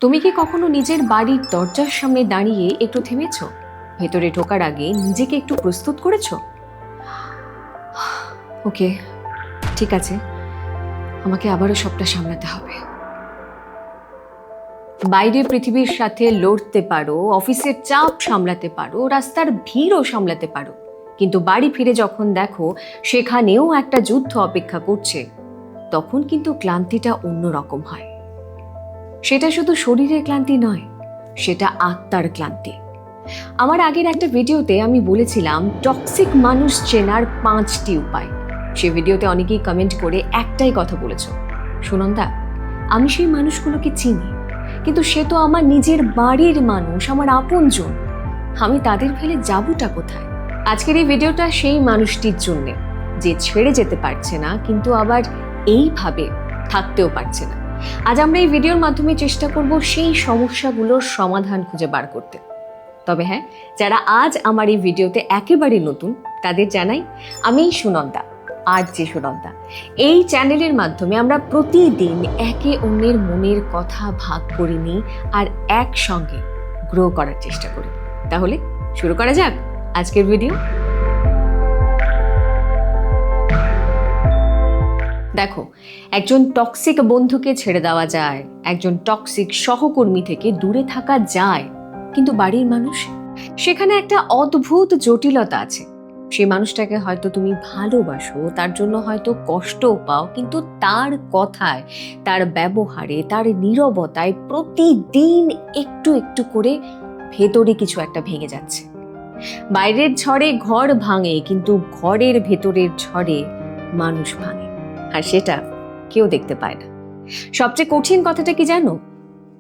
তুমি কি কখনো নিজের বাড়ির দরজার সামনে দাঁড়িয়ে একটু থেমেছো? ভেতরে ঢোকার আগে নিজেকে একটু প্রস্তুত করেছো? ওকে, ঠিক আছে, আমাকে আবারও সবটা সামলাতে হবে। বাইরে পৃথিবীর সাথে লড়তে পারো, অফিসের চাপ সামলাতে পারো, রাস্তার ভিড়ও সামলাতে পারো, কিন্তু বাড়ি ফিরে যখন দেখো সেখানেও একটা যুদ্ধ অপেক্ষা করছে, তখন কিন্তু ক্লান্তিটা অন্যরকম হয়। সেটা শুধু শরীরের ক্লান্তি নয়, সেটা আত্মার ক্লান্তি। আমার আগের একটা ভিডিওতে আমি বলেছিলাম টক্সিক মানুষ চেনার 5টি উপায়। সে ভিডিওতে অনেকেই কমেন্ট করে একটাই কথা বলেছো, সুনন্দা, আমি সেই মানুষগুলোকে চিনি, কিন্তু সে তো আমার নিজের বাড়ির মানুষ, আমার আপনজন, আমি তাদের ফেলে যাবটা কোথায়? আজকের এই ভিডিওটা সেই মানুষটির জন্যে যে ছেড়ে যেতে পারছে না, কিন্তু আবার এইভাবে থাকতেও পারছে না। আজ আমরা এই ভিডিওর মাধ্যমে চেষ্টা করব সেই সমস্যাগুলোর সমাধান খুঁজে বার করতে। তবে হ্যাঁ, যারা আজ আমার এই ভিডিওতে একেবারে নতুন, তাদের জানাই আমি সুনন্দা, আর যে সুনন্দা। এই চ্যানেলের মাধ্যমে আমরা প্রতিদিন একে অন্যের মনের কথা ভাগ করে নিই আর একসঙ্গে গ্রো করার চেষ্টা করি। তাহলে শুরু করা যাক আজকের ভিডিও। দেখো, একজন টক্সিক বন্ধুকে ছেড়ে দেওয়া যায়, একজন টক্সিক সহকর্মী থেকে দূরে থাকা যায়, কিন্তু বাড়ির মানুষ, সেখানে একটা অদ্ভুত জটিলতা আছে। সেই মানুষটাকে হয়তো তুমি ভালোবাসো, তার জন্য হয়তো কষ্টও পাও, কিন্তু তার কথায়, তার ব্যবহারে, তার নীরবতায় প্রতিদিন একটু একটু করে ভেতরে কিছু একটা ভেঙে যাচ্ছে। বাইরের ঝড়ে ঘর ভাঙে, কিন্তু ঘরের ভেতরের ঝড়ে মানুষ ভাঙে, আর সেটা কেউ দেখতে পায় না। সবচেয়ে কঠিন কথাটা কি জানো?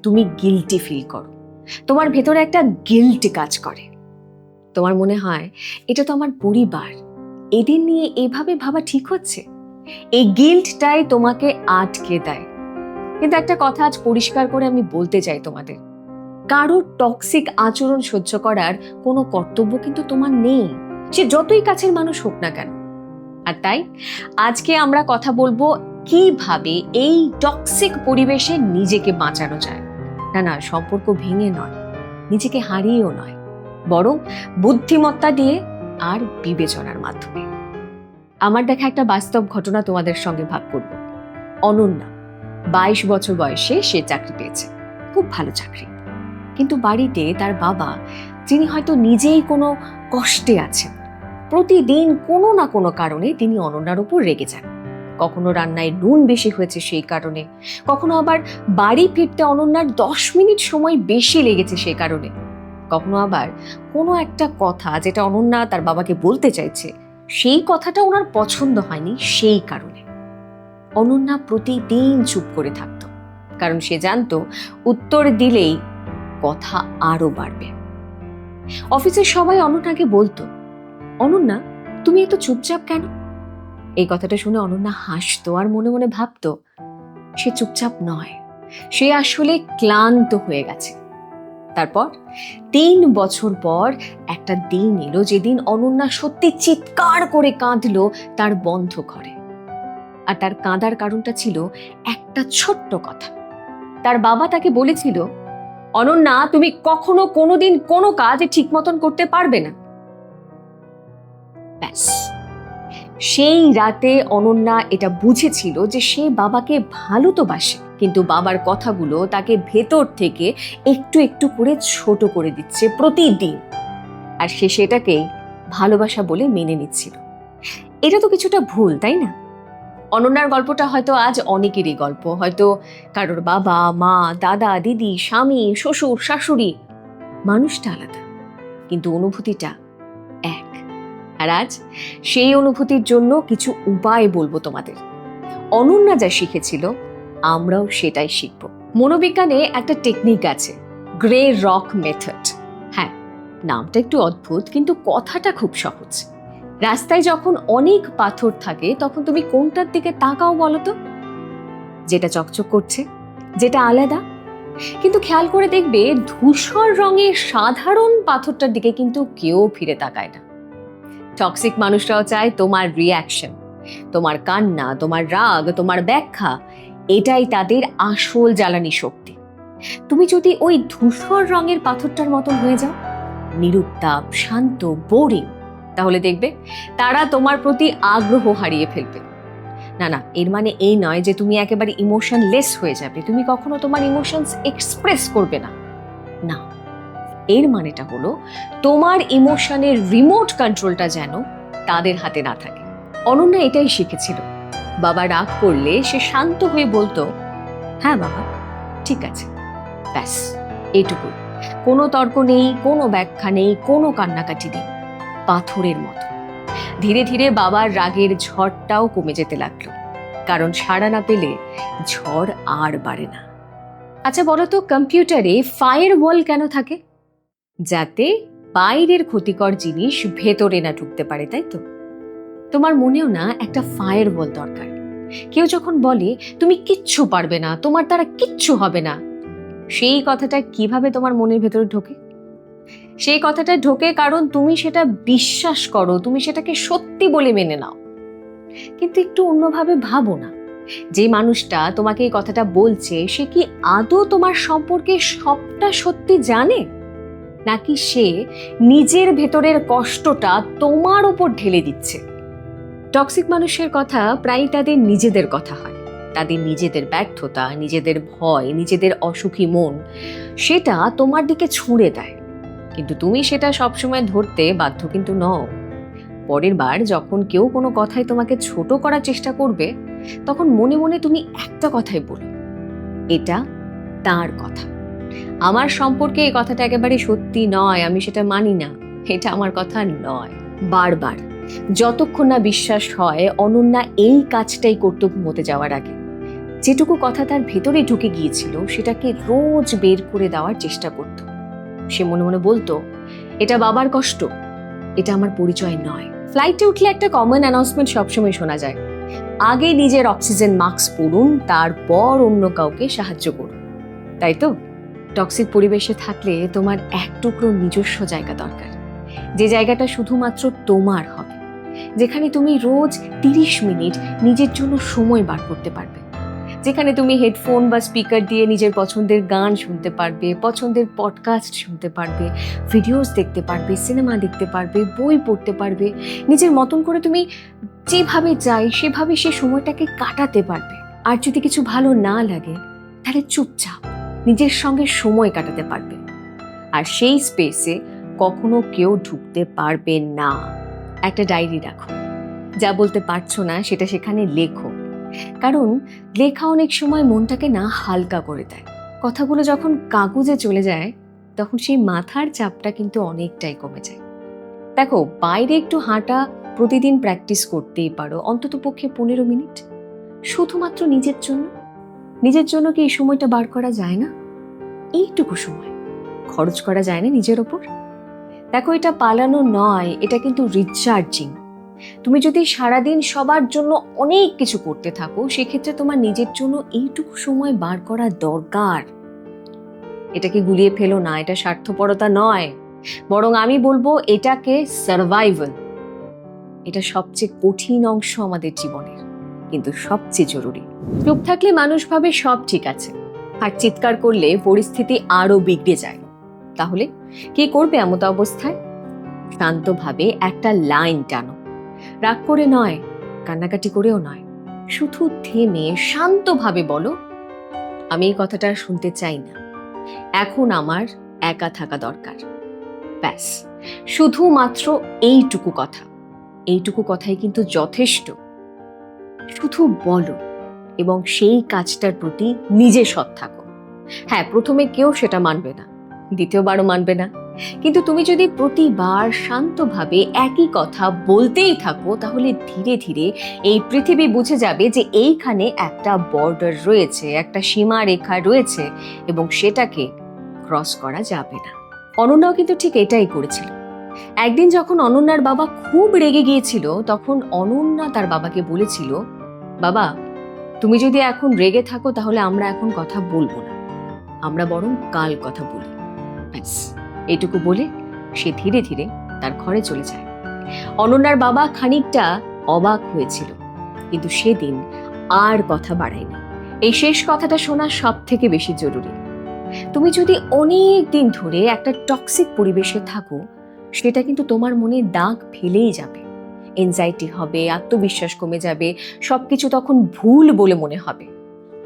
তুমি গিল্টি ফিল করো, তোমার ভেতরে একটা গিল্ট কাজ করে। তোমার মনে হয় এটা তো আমার পরিবার, এদের নিয়ে এভাবে ভাবা ঠিক হচ্ছে? এই গিল্টটাই তোমাকে আটকে দেয়। কিন্তু একটা কথা আজ পরিষ্কার করে আমি বলতে চাই তোমাদের, কারোর টক্সিক আচরণ সহ্য করার কোনো কর্তব্য কিন্তু তোমার নেই, সে যতই কাছের মানুষ হোক না কেন। আর তাই আজকে আমরা কথা বলবো কিভাবে এই টক্সিক পরিবেশে নিজেকে বাঁচানো যায়। না, সম্পর্ক ভেঙে নয়, নিজেকে হারিয়েও নয়, বরং বুদ্ধিমত্তা দিয়ে আর বিবেচনার মাধ্যমে। আমার দেখা একটা বাস্তব ঘটনা তোমাদের সঙ্গে ভাগ করব। অনন্যা 22 বছর বয়সে সে চাকরি পেয়েছে, খুব ভালো চাকরি, কিন্তু বাড়িতে তার বাবা, যিনি হয়তো নিজেই কোনো কষ্টে আছেন, প্রতিদিন কোনো না কোনো কারণে তিনি অনন্যার উপর রেগে যান। কখনো রান্নায় নুন বেশি হয়েছে সেই কারণে, কখনো আবার বাড়ি ফিরতে অনন্যার 10 মিনিট সময় বেশি লেগেছে সেই কারণে, কখনো আবার কোনো একটা কথা যেটা অনন্যা তার বাবাকে বলতে চাইছে, সেই কথাটা ওনার পছন্দ হয়নি সেই কারণে। অনন্যা প্রতিদিন চুপ করে থাকতো, কারণ সে জানতো উত্তর দিলেই কথা আরো বাড়বে। অফিসের সবাই অনন্যাকে বলতো, অনন্যা, তুমি এত চুপচাপ কেন? এই কথাটা শুনে অনন্যা হাসতো আর মনে মনে ভাবতো, সে চুপচাপ নয়, সে আসলে ক্লান্ত হয়ে গেছে। তারপর 3 বছর পর একটা দিন এলো যেদিন অনন্যা সত্যি চিৎকার করে কাঁদলো তার বন্ধ ঘরে। আর তার কাঁদার কারণটা ছিল একটা ছোট্ট কথা। তার বাবা তাকে বলেছিল, অনন্যা, তুমি কখনো কোনোদিন কোনো কাজ ঠিক মতন করতে পারবে না। ব্যাস, সেই রাতে অনন্যা এটা বুঝেছিল যে সে বাবাকে ভালো তো বাসে, কিন্তু বাবার কথাগুলো তাকে ভেতর থেকে একটু একটু করে ছোট করে দিচ্ছে প্রতিদিন, আর সে সেটাকেই ভালোবাসা বলে মেনে নিচ্ছিল। এটা তো কিছুটা ভুল, তাই না? অনন্যার গল্পটা হয়তো আজ অনেকেরই গল্প, হয়তো কারোর বাবা, মা, দাদা, দিদি, স্বামী, শ্বশুর, শাশুড়ি, মানুষটা আলাদা, কিন্তু অনুভূতিটা এক। আর আজ সেই অনুভূতির জন্য কিছু উপায় বলবো তোমাদের। অনন্যা যা শিখেছিল আমরাও সেটাই শিখব। মনোবিজ্ঞানে একটা টেকনিক আছে, গ্রে রক মেথড। হ্যাঁ, নামটা একটু অদ্ভুত, কিন্তু কথাটা খুব সহজ। রাস্তায় যখন অনেক পাথর থাকে তখন তুমি কোনটার দিকে তাকাও বলো তো? যেটা চকচক করছে, যেটা আলাদা। কিন্তু খেয়াল করে দেখবে ধূসর রঙের সাধারণ পাথরটার দিকে কিন্তু কেউ ফিরে তাকায় না। টক্সিক মানুষরাও চায় তোমার রিয়াকশন, তোমার কান্না, তোমার রাগ, তোমার ব্যাখ্যা, এটাই তাদের আসল জ্বালানি শক্তি। তুমি যদি ওই ধূসর রঙের পাথরটার মতন হয়ে যাও, নিরুত্তাপ, শান্ত, বোরিং, তাহলে দেখবে তারা তোমার প্রতি আগ্রহ হারিয়ে ফেলবে। না না, এর মানে এই নয় যে তুমি একেবারে ইমোশনলেস হয়ে যাবে, তুমি কখনো তোমার ইমোশনস এক্সপ্রেস করবে না। না, এর মানেটা হলো তোমার ইমোশনের রিমোট কন্ট্রোলটা যেন তাদের হাতে না থাকে। অনন্যা এটাই শিখেছিল। বাবা রাগ করলে সে শান্ত হয়ে বলতো, হ্যাঁ বাবা, ঠিক আছে, ব্যাস এইটুকু। কোনো তর্ক নেই, কোনো ব্যাখ্যা নেই, কোনো কান্নাকাটি নেই, পাথরের মতো। ধীরে ধীরে বাবার রাগের ঝড়টাও কমে যেতে লাগলো, কারণ সাড়া না পেলে ঝড় আর বাড়ে না। আচ্ছা বলো তো, কম্পিউটারে ফায়ার ওয়াল কেন থাকে? যাতে বাইরের ক্ষতিকর জিনিস ভেতরে না ঢুকতে পারে, তাই তো? তোমার মনেও না একটা ফায়ার ওয়াল দরকার। কেউ যখন বলে তুমি কিচ্ছু পারবে না, তোমার দ্বারা কিচ্ছু হবে না, সেই কথাটা কিভাবে তোমার মনের ভেতরে ঢোকে? সেই কথাটা ঢোকে কারণ তুমি সেটা বিশ্বাস করো, তুমি সেটাকে সত্যি বলে মেনে নাও। কিন্তু একটু অন্যভাবে ভাবো না, যে মানুষটা তোমাকে এই কথাটা বলছে সে কি আদৌ তোমার সম্পর্কে সবটা সত্যি জানে, নাকি সে নিজের ভেতরের কষ্টটা তোমার উপর ঢেলে দিচ্ছে? টক্সিক মানুষের কথা প্রায় তাদের নিজেদের কথা হয়। তাদের নিজেদের ব্যর্থতা, নিজেদের ভয়, নিজেদের অসুখী মন সেটা তোমার দিকে ছুঁড়ে দেয়, কিন্তু তুমি সেটা সবসময় ধরতে বাধ্য কিন্তু নও। পরের বার যখন কেউ কোনো কথায় তোমাকে ছোট করার চেষ্টা করবে, তখন মনে মনে তুমি একটা কথাই বলো, এটা তার কথা, আমার সম্পর্কে এই কথাটা একেবারে সত্যি নয়, আমি সেটা মানি না, এটা আমার কথা নয়। বারবার, যতক্ষণ না বিশ্বাস হয় অনন্যা এই কাজটাই করত ঘুমোতে যাওয়ার আগে। যেটুকু কথা তার ভেতরে ঢুকে গিয়েছিল সেটাকে রোজ বের করে দেওয়ার চেষ্টা করত। সে মনে মনে বলতো, এটা বাবার কষ্ট, এটা আমার পরিচয় নয়। ফ্লাইটে উঠলে একটা কমন অ্যানাউন্সমেন্ট সবসময় শোনা যায়, আগে নিজের অক্সিজেন মাস্ক পরুন, তারপর অন্য কাউকে সাহায্য করুন। তাই তো? টক্সিক পরিবেশে থাকলে তোমার এক টুকরো নিজস্ব জায়গা দরকার, যে জায়গাটা শুধুমাত্র তোমার হবে, যেখানে তুমি রোজ 30 মিনিট নিজের জন্য সময় বার করতে পারবে, যেখানে তুমি হেডফোন বা স্পিকার দিয়ে নিজের পছন্দের গান শুনতে পারবে, পছন্দের পডকাস্ট শুনতে পারবে, ভিডিওস দেখতে পারবে, সিনেমা দেখতে পারবে, বই পড়তে পারবে, নিজের মতন করে তুমি যেভাবে চাই সেভাবে সে সময়টাকে কাটাতে পারবে। আর যদি কিছু ভালো না লাগে তাহলে চুপচাপ নিজের সঙ্গে সময় কাটাতে পারবে। আর সেই স্পেসে কখনো কেউ ঢুকতে পারবে না। একটা ডায়েরি রাখো, যা বলতে পারছো না সেটা সেখানে লেখো, কারণ লেখা অনেক সময় মনটাকে না হালকা করে দেয়। কথাগুলো যখন কাগজে চলে যায় তখন সেই মাথার চাপটা কিন্তু অনেকটাই কমে যায়। দেখো, বাইরে একটু হাঁটা প্রতিদিন প্র্যাকটিস করতেই পারো, অন্তত পক্ষে 15 মিনিট, শুধুমাত্র নিজের জন্য। নিজের জন্য কি এই সময়টা বার করা যায় না? এইটুকু সময় খরচ করা যায় না নিজের ওপর? দেখো, এটা পালানো নয়, এটা কিন্তু রিচার্জিং। তুমি যদি সারাদিন সবার জন্য অনেক কিছু করতে থাকো, সেক্ষেত্রে তোমার নিজের জন্য এইটুকু সময় বার করা দরকার। এটাকে গুলিয়ে ফেলো না, এটা স্বার্থপরতা নয়, বরং আমি বলবো এটাকে সার্ভাইভাল। এটা সবচেয়ে কঠিন অংশ আমাদের জীবনের, কিন্তু সবচেয়ে জরুরি। চুপ থাকলে মানুষ ভাবে সব ঠিক আছে, আর চিৎকার করলে পরিস্থিতি আরো বিগড়ে যায়। তাহলে কি করবে এমত অবস্থায়? শান্তভাবে একটা লাইন টানো, রাগ করে নয়, কান্নাকাটি করেও নয়, শুধু থেমে শান্তভাবে বলো, আমি এই কথাটা শুনতে চাই না, এখন আমার একা থাকা দরকার। ব্যাস, শুধুমাত্র এইটুকু কথা, এইটুকু কথাই কিন্তু যথেষ্ট। শুধু বলো এবং সেই কাজটার প্রতি নিজে সৎ থাকো। হ্যাঁ, প্রথমে কেউ সেটা মানবে না, দ্বিতীয়বারও মানবে না, কিন্তু তুমি যদি প্রতিবার শান্তভাবে একই কথা বলতেই থাকো, তাহলে ধীরে ধীরে এই পৃথিবী বুঝে যাবে যে এইখানে একটা বর্ডার রয়েছে, একটা সীমা রেখা রয়েছে, এবং সেটাকে ক্রস করা যাবে না। অনন্যাও কিন্তু ঠিক এটাই করেছিল। একদিন যখন অনন্যার বাবা খুব রেগে গিয়েছিল, তখন অনন্যা তার বাবাকে বলেছিল, বাবা, তুমি যদি এখন রেগে থাকো তাহলে আমরা এখন কথা বলবো না, আমরা বরং কাল কথা বলি। ব্যাস, এইটুকু বলে সে ধীরে ধীরে তার ঘরে চলে যায়। অনন্যার বাবা খানিকটা অবাক হয়েছিল, কিন্তু সেদিন আর কথা বাড়ায়নি। এই শেষ কথাটা শোনা সব থেকে বেশি জরুরি। তুমি যদি অনেক দিন ধরে একটা টক্সিক পরিবেশে থাকো, সেটা কিন্তু তোমার মনে দাগ ফেলেই যাবে। এনজাইটি হবে, আত্মবিশ্বাস কমে যাবে, সবকিছু তখন ভুল বলে মনে হবে।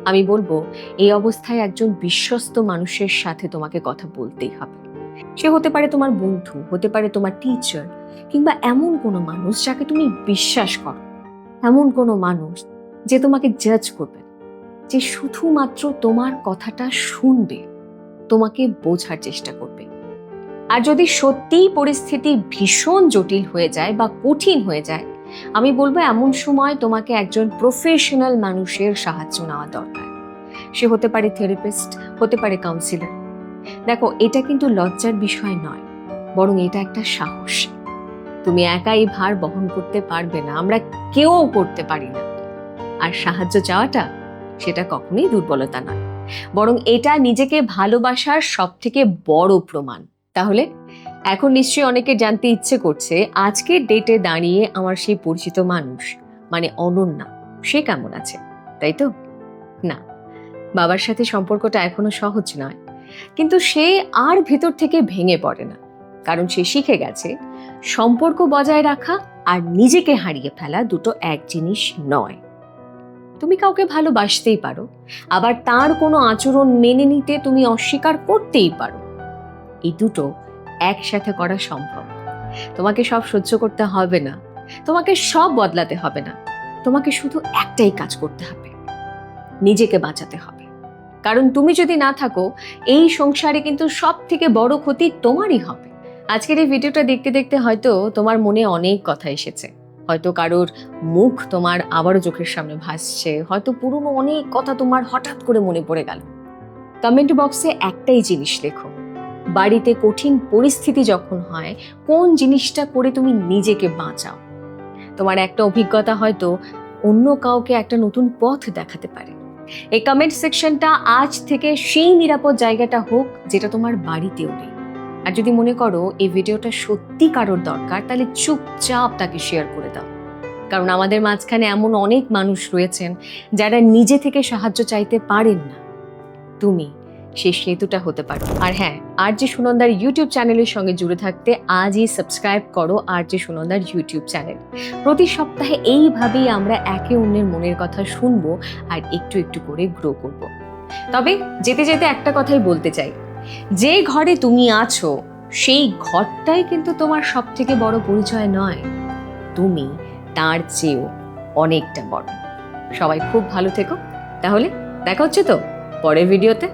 আমি বলবো, এই অবস্থায় একজন বিশ্বস্ত মানুষের সাথে তোমাকে কথা বলতেই হবে। সে হতে পারে তোমার বন্ধু, হতে পারে তোমার টিচার, কিংবা এমন কোনো মানুষ যাকে তুমি বিশ্বাস করো। এমন কোনো মানুষ যে তোমাকে জাজ করবে, যে শুধুমাত্র তোমার কথাটা শুনবে, তোমাকে বোঝার চেষ্টা করবে। আর যদি সত্যিই পরিস্থিতি ভীষণ জটিল হয়ে যায় বা কঠিন হয়ে যায়, আমি বলবো এমন সময় তোমাকে একজন প্রফেশনাল মানুষের সাহায্য নেওয়া দরকার। সে হতে পারে থেরাপিস্ট, হতে পারে কাউন্সিলর। দেখো, এটা কিন্তু লজ্জার বিষয় নয়, বরং এটা একটা সাহস। তুমি একা এই ভার বহন করতে পারবে না, আমরা কেউ করতে পারি না। আর সাহায্য চাওয়াটা, সেটা কখনোই দুর্বলতা নয়, বরং এটা নিজেকে ভালোবাসার সব থেকে বড় প্রমাণ। তাহলে এখন নিশ্চয়ই অনেকে জানতে ইচ্ছে করছে, আজকের ডেটে দাঁড়িয়ে আমার সেই পরিচিত মানুষ মানে অনন্যা, সে কেমন আছে, তাই তো? না, বাবার সাথে সম্পর্কটা এখনো সহজ নয়, কিন্তু সে আর ভেতর থেকে ভেঙে পড়ে না, কারণ সে শিখে গেছে সম্পর্ক বজায় রাখা আর নিজেকে হারিয়ে ফেলা দুটো এক জিনিস নয়। তুমি কাউকে ভালোবাসতেই পারো, আবার তার কোনো আচরণ মেনে নিতে তুমি অস্বীকার করতেই পারো। এই দুটো একসাথে করা সম্ভব। তোমাকে সব সহ্য করতে হবে না, তোমাকে সব বদলাতে হবে না, তোমাকে শুধু একটাই কাজ করতে হবে, নিজেকে বাঁচাতে হবে। কারণ তুমি যদি না থাকো, এই সংসারে কিন্তু সব থেকে বড় ক্ষতি তোমারই হবে। আজকের এই ভিডিওটা দেখতে দেখতে হয়তো তোমার মনে অনেক কথা এসেছে, হয়তো কারোর মুখ তোমার আবারও চোখের সামনে ভাসছে, হয়তো পুরনো অনেক কথা তোমার হঠাৎ করে মনে পড়ে গেল। কমেন্ট বক্সে একটাই জিনিস লেখো, বাড়িতে কঠিন পরিস্থিতি যখন হয়, কোন জিনিসটা করে তুমি নিজেকে বাঁচাও। তোমার একটা অভিজ্ঞতা হয়তো অন্য কাউকে একটা নতুন পথ দেখাতে পারে। এই কমেন্ট সেকশনটা আজ থেকে সেই নিরাপদ জায়গাটা হোক যেটা তোমার বাড়িতেও নেই। আর যদি মনে করো এই ভিডিওটা সত্যি কারোর দরকার, তাহলে চুপচাপ তাকে শেয়ার করে দাও। কারণ আমাদের মাঝখানে এমন অনেক মানুষ রয়েছেন যারা নিজে থেকে সাহায্য চাইতে পারেন না। তুমি সেই সেতুটা হতে পারো। আর হ্যাঁ, আরজে সুনন্দার ইউটিউব চ্যানেলের সঙ্গে জুড়ে থাকতে আজই সাবস্ক্রাইব করো আরজে সুনন্দার ইউটিউব চ্যানেল। প্রতি সপ্তাহে এইভাবেই আমরা একে অন্যের মনের কথা শুনবো আর একটু একটু করে গ্রো করব। তবে যেতে যেতে একটা কথাই বলতে চাই, যে ঘরে তুমি আছো সেই ঘরটাই কিন্তু তোমার সব থেকে বড় পরিচয় নয়, তুমি তার চেয়েও অনেকটা বড়। সবাই খুব ভালো থেকো। তাহলে দেখা হচ্ছে তো পরের ভিডিওতে।